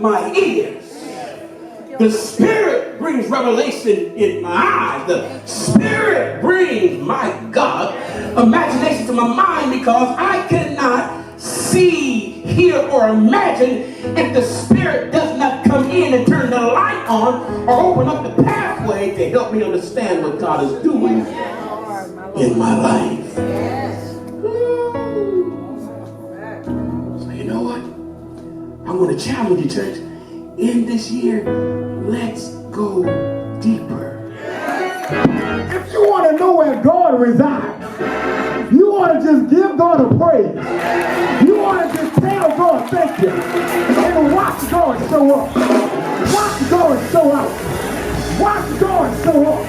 my ears. The Spirit brings revelation in my eyes. The Spirit brings, my God, imagination to my mind, because I cannot see, hear, or imagine if the Spirit does not come in and turn the light on or open up the pathway to help me understand what God is doing in my life. So you know what? I'm going to challenge you, church. In this year, let's go deeper. If you want to know where God resides, you want to just give God a praise. You want to just tell God thank you. And watch God show up. Watch God show out. Watch God show up.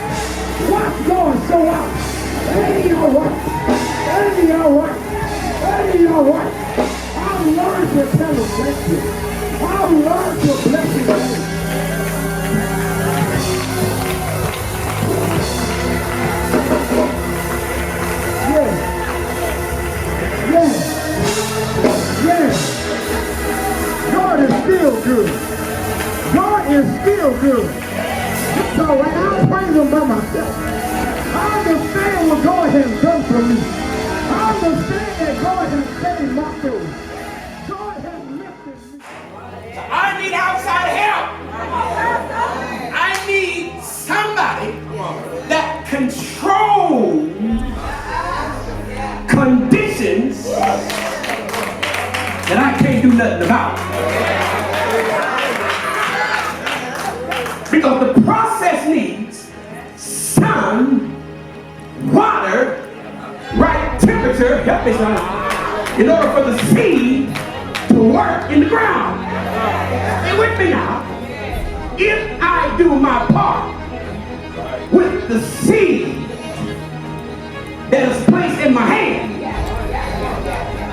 Watch God show out. Ain't he all right? Ain't he all right? Ain't he all right? I've learned to tell him thank you. I've learned to bless his name. Yes. God is still good. God is still good. So when I praise him by myself, I understand what God has done for me. I understand that God has saved my soul. God has lifted me. I need outside help. I need somebody that controls conditions that I can't do nothing about. Because the process needs sun, water, right temperature, help me son, in order for the seed to work in the ground. Stay with me now. If I do my part with the seed that is placed in my hand,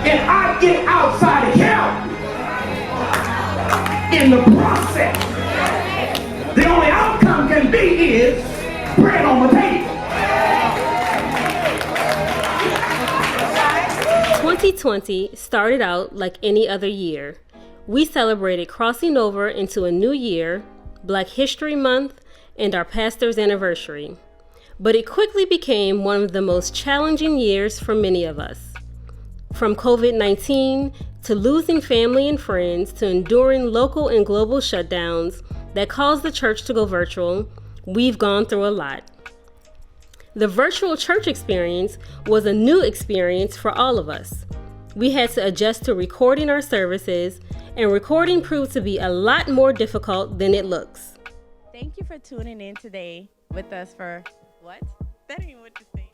and I get outside help in the process, the only outcome can be is bread on the table. 2020 started out like any other year. We celebrated crossing over into a new year, Black History Month, and our pastor's anniversary. But it quickly became one of the most challenging years for many of us. From COVID-19 to losing family and friends to enduring local and global shutdowns that caused the church to go virtual, we've gone through a lot. The virtual church experience was a new experience for all of us. We had to adjust to recording our services, and recording proved to be a lot more difficult than it looks. Thank you for tuning in today with us for what? That ain't what to say.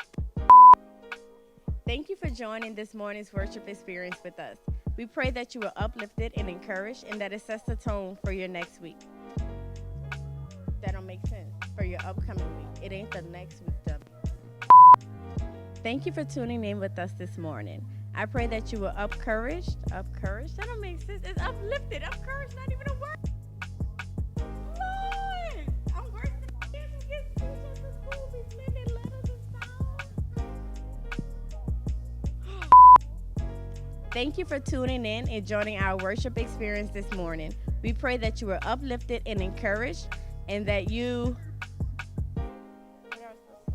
Thank you for joining this morning's worship experience with us. We pray that you are uplifted and encouraged, and that it sets the tone for your next week. That don't make sense. For your upcoming week. It ain't the next week, W. Thank you for tuning in with us this morning. I pray that you were encouraged. That don't make sense. It's uplifted. Encouraged, not even a word. Lord, I'm worse than kids who get teachers in school be sending letters and sound. Thank you for tuning in and joining our worship experience this morning. We pray that you were uplifted and encouraged, and that you... What am I supposed to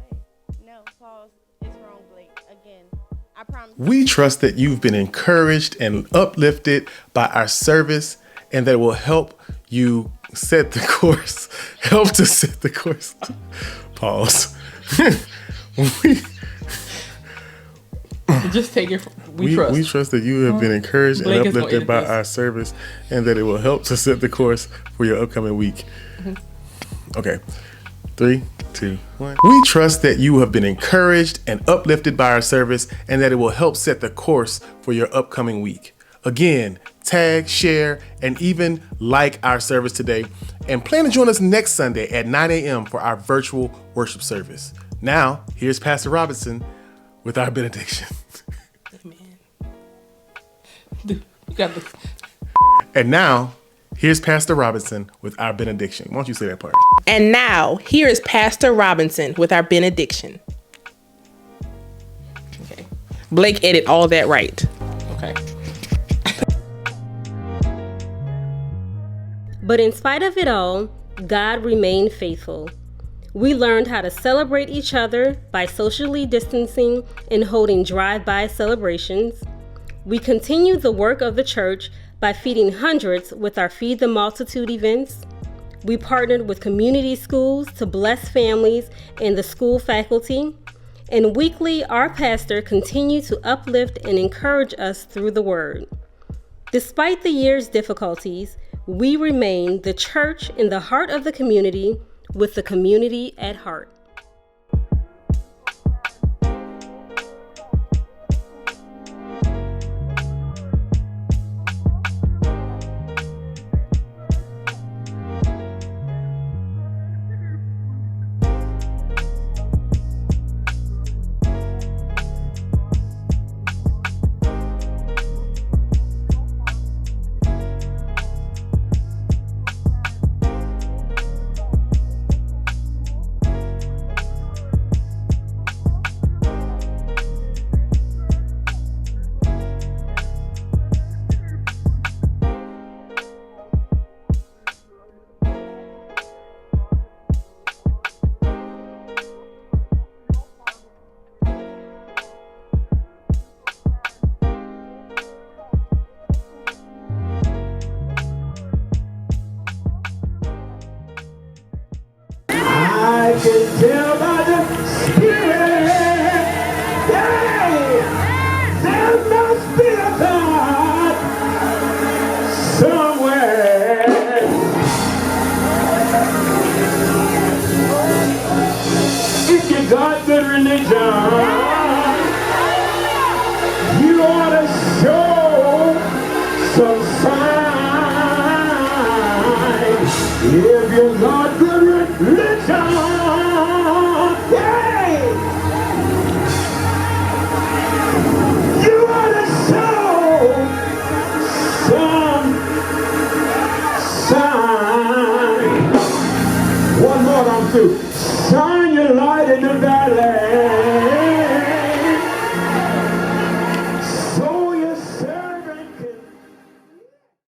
say? No, pause. It's wrong, Blake. Again. I promise. We trust that you've been encouraged and uplifted by our service, and that it will help you set the course. Help to set the course. Pause. Just take it. We trust that you have been encouraged and uplifted by our service, and that it will help to set the course for your upcoming week. Okay. 3, 2, 1. We trust that you have been encouraged and uplifted by our service, and that it will help set the course for your upcoming week. Again, tag, share, and even like our service today, and plan to join us next Sunday at 9 a.m. for our virtual worship service. Now, here's Pastor Robinson with our benediction. Amen. You got the... And now, here's Pastor Robinson with our benediction. Why don't you say that part? And now, here is Pastor Robinson with our benediction. Okay. Blake edit all that right. Okay. But in spite of it all, God remained faithful. We learned how to celebrate each other by socially distancing and holding drive-by celebrations. We continued the work of the church by feeding hundreds with our Feed the Multitude events. We partnered with community schools to bless families and the school faculty. And weekly, our pastor continued to uplift and encourage us through the word. Despite the year's difficulties, we remain the church in the heart of the community with the community at heart. I can tell by the Spirit, hey, there must be a God somewhere. If you got good religion, you ought to show some signs. If you got good religion, hey, you ought to show some signs. One more, I'm through. Shine your light in the valley.